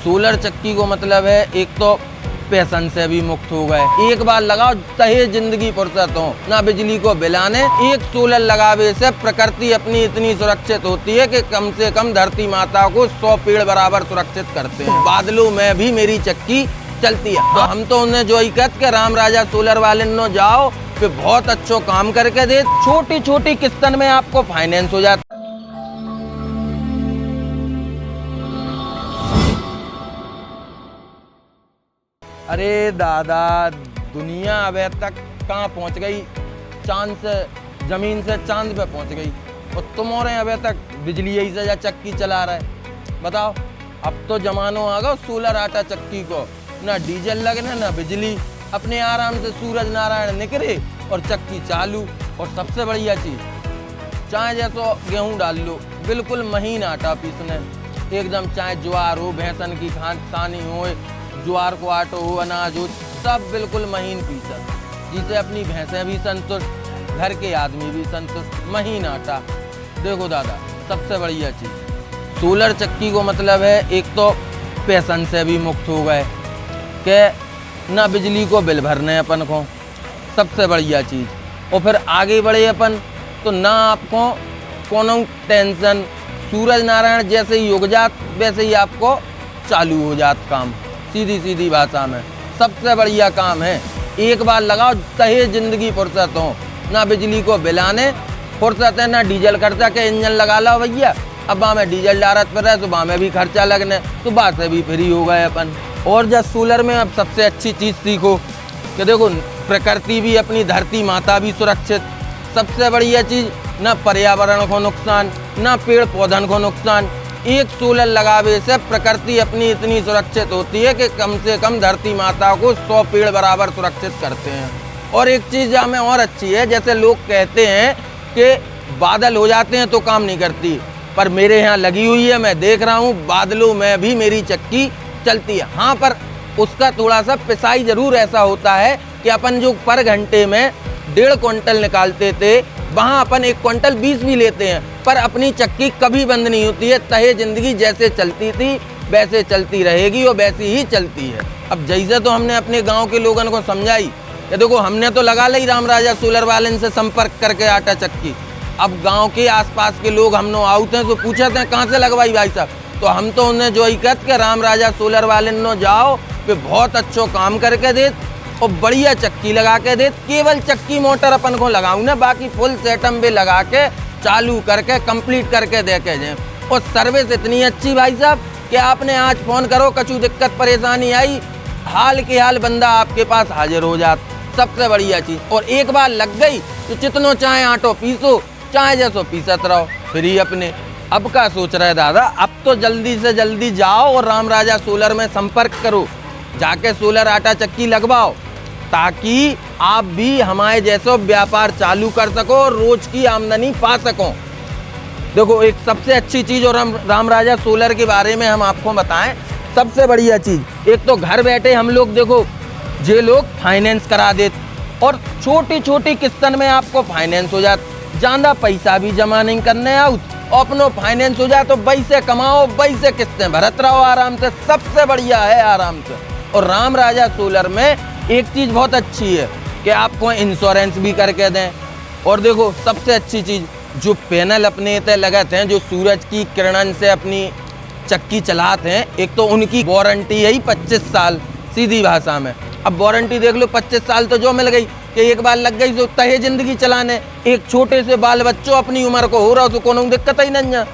Solar चक्की को मतलब है एक तो पेशन से भी मुक्त हो गए। एक बार लगाओ तहे जिंदगी फुर्सत हो, ना बिजली को बिलाने। एक सोलर लगावे से प्रकृति अपनी इतनी सुरक्षित होती है कि कम से कम धरती माता को 100 पेड़ बराबर सुरक्षित करते हैं। बादलों में भी मेरी चक्की चलती है। तो हम तो उन्हें जो ही कहते कि राम राजा सोलर वाले नो जाओ पे बहुत अच्छो काम करके दे। छोटी छोटी किस्तन में आपको फाइनेंस हो जाता। अरे दादा, दुनिया अब तक कहाँ पहुँच गई, चांद से जमीन से चांद पे पहुँच गई, और तुम और अब तक बिजली यही से या चक्की चला रहे। बताओ, अब तो जमानो आ गया सोलर आटा चक्की को, ना डीजल लगना ना बिजली, अपने आराम से सूरज नारायण निकले और चक्की चालू। और सबसे बढ़िया चीज़, चाहे जैसो गेहूँ डाल लो, बिल्कुल महीन आटा पीसने एकदम, चाहे ज्वार हो, भैंसन की खानी हो, ज्वार को आटो हो, अनाज हो, सब बिल्कुल महीन पीसा, जिसे अपनी भैंसें भी संतुष्ट, घर के आदमी भी संतुष्ट। महीन आटा। देखो दादा, सबसे बढ़िया चीज़ सोलर चक्की को मतलब है एक तो पेशन से भी मुक्त हो गए कि ना बिजली को बिल भरने अपन को, सबसे बढ़िया चीज़। और फिर आगे बढ़े अपन तो ना आपको कोनो टेंशन, सूरज नारायण जैसे ही उग जात वैसे ही आपको चालू हो जात काम। सीधी सीधी भाषा में सबसे बढ़िया काम है। एक बार लगाओ तहे जिंदगी फुर्सत हो, ना बिजली को बिलाने फुर्सत है, ना डीजल खर्चा के इंजन लगा लो भैया, अब वहाँ में डीजल डारत पर है तो वहाँ में भी खर्चा लगने, तो बात से भी फ्री हो गए अपन। और जब सोलर में अब सबसे अच्छी चीज़ सीखो कि देखो प्रकृति भी अपनी धरती माता भी सुरक्षित। सबसे बढ़िया चीज़, ना पर्यावरण को नुकसान, ना पेड़ पौधन को नुकसान। एक सोलर लगावे से प्रकृति अपनी इतनी सुरक्षित होती है कि कम से कम धरती माता को 100 पेड़ बराबर सुरक्षित करते हैं। और एक चीज़ हमें और अच्छी है, जैसे लोग कहते हैं कि बादल हो जाते हैं तो काम नहीं करती, पर मेरे यहाँ लगी हुई है, मैं देख रहा हूँ बादलों में भी मेरी चक्की चलती है। हाँ, पर उसका थोड़ा सा पिसाई ज़रूर ऐसा होता है कि अपन जो पर घंटे में 1.5 क्विंटल निकालते थे, वहाँ अपन 1 क्विंटल 20 भी लेते हैं, पर अपनी चक्की कभी बंद नहीं होती है। तहे जिंदगी जैसे चलती थी वैसे चलती रहेगी और वैसी ही चलती है। अब जैसे तो हमने अपने गांव के लोगों को समझाई कि देखो हमने तो लगा ली राम राजा सोलर वाले से संपर्क करके आटा चक्की। अब गांव के आसपास के लोग हम नो आउते हैं तो पूछते हैं कहाँ से लगवाई भाई साहब, तो हम तो उन्हें जो ही कहते कि राम राजा सोलर वाले नो जाओ पे बहुत अच्छो काम करके दे और बढ़िया चक्की लगा के दे। केवल चक्की मोटर अपन को लगाऊं ना, बाकी फुल सेटअप भी लगा के चालू करके कंप्लीट करके दे के जाए। और सर्विस इतनी अच्छी भाई साहब कि आपने आज फ़ोन करो, कछु दिक्कत परेशानी आई, हाल के हाल बंदा आपके पास हाजिर हो जात। सबसे बढ़िया चीज़। और एक बार लग गई तो जितनो चाहे आटो पीसो, चाहे जैसो पीसत रहो फ्री अपने। अब का सोच रहे दादा, अब तो जल्दी से जल्दी जाओ और राम राजा सोलर में संपर्क करो, जाके सोलर आटा चक्की लगवाओ, ताकि आप भी हमारे जैसो व्यापार चालू कर सको और रोज की आमदनी पा सको। देखो एक सबसे अच्छी चीज़ और राम राजा सोलर के बारे में हम आपको बताएं, सबसे बढ़िया चीज़, एक तो घर बैठे हम लोग देखो जे लोग फाइनेंस करा देते और छोटी छोटी किस्तन में आपको फाइनेंस हो जाता, ज़्यादा पैसा भी जमा नहीं करने आओ, अपनो फाइनेंस हो जाए तो वही से कमाओ, वही से किस्तें भरत रहो आराम से। सबसे बढ़िया है आराम से। और राम राजा सोलर में एक चीज़ बहुत अच्छी है कि आपको इंश्योरेंस भी करके दें। और देखो सबसे अच्छी चीज़, जो पैनल अपने इतने लगते हैं जो सूरज की किरणन से अपनी चक्की चलाते हैं, एक तो उनकी वारंटी है ही 25 साल सीधी भाषा में। अब वारंटी देख लो 25 साल तो जो मिल गई कि एक बार लग गई तो तहे जिंदगी चलाने। एक छोटे से बाल बच्चों अपनी उम्र को हो रहा हो तो कोनो दिक्कत ही नहीं है,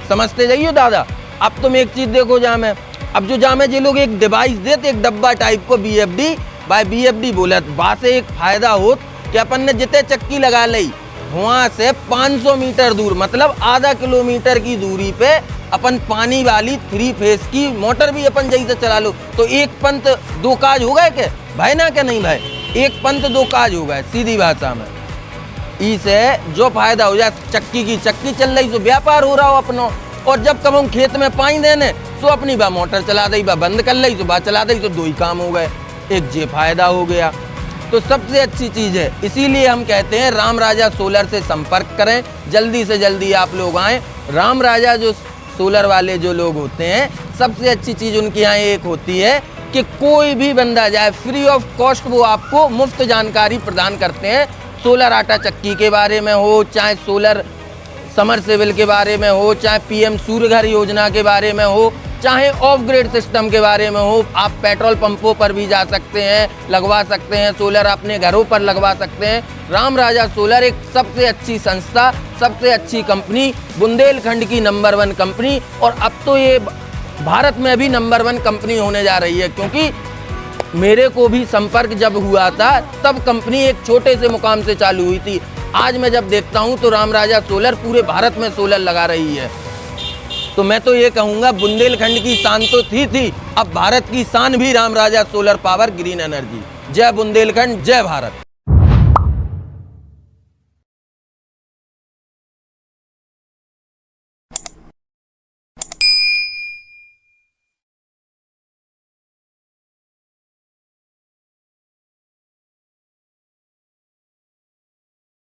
समझते जाइए दादा। अब तुम एक चीज़ देखो, जामे अब जो जामे जे लोग एक डिवाइस देते, एक डब्बा टाइप को BFD बाय BFD बोला, वहाँ से एक फ़ायदा हो कि अपन ने जितने चक्की लगा ली वहाँ से 500 मीटर दूर, मतलब आधा किलोमीटर की दूरी पे अपन पानी वाली 3 फेस की मोटर भी अपन जैसे चला लो तो एक पंथ 2 काज हो गए के भाई, ना क्या नहीं भाई, एक पंथ 2 काज हो गए सीधी भाषा में। इसे जो फायदा हो जाए, चक्की की चक्की चल रही तो व्यापार हो रहा हो अपनो, और जब कब हम खेत में पानी देने तो अपनी बा मोटर चला दी, बा बंद कर ली तो बा चला दी, तो 2 ही काम हो गए, एक जे फायदा हो गया। तो सबसे अच्छी चीज़ है, इसीलिए हम कहते हैं राम राजा सोलर से संपर्क करें, जल्दी से जल्दी आप लोग आएँ। राम राजा जो सोलर वाले जो लोग होते हैं, सबसे अच्छी चीज़ उनके यहाँ एक होती है कि कोई भी बंदा जाए, फ्री ऑफ कॉस्ट वो आपको मुफ्त जानकारी प्रदान करते हैं। सोलर आटा चक्की के बारे में हो, चाहे सोलर समरसेबल के बारे में हो, चाहे पीएम सूर्य घर योजना के बारे में हो, चाहे ऑफ ग्रिड सिस्टम के बारे में हो। आप पेट्रोल पंपों पर भी जा सकते हैं, लगवा सकते हैं सोलर, अपने घरों पर लगवा सकते हैं। राम राजा सोलर एक सबसे अच्छी संस्था, सबसे अच्छी कंपनी, बुंदेलखंड की नंबर 1 कंपनी, और अब तो ये भारत में भी नंबर 1 कंपनी होने जा रही है। क्योंकि मेरे को भी संपर्क जब हुआ था तब कंपनी एक छोटे से मुकाम से चालू हुई थी। आज मैं जब देखता हूं तो राम राजा सोलर पूरे भारत में सोलर लगा रही है। तो मैं तो ये कहूँगा, बुंदेलखंड की शान तो थी, अब भारत की शान भी राम राजा सोलर पावर ग्रीन एनर्जी। जय बुंदेलखंड, जय भारत।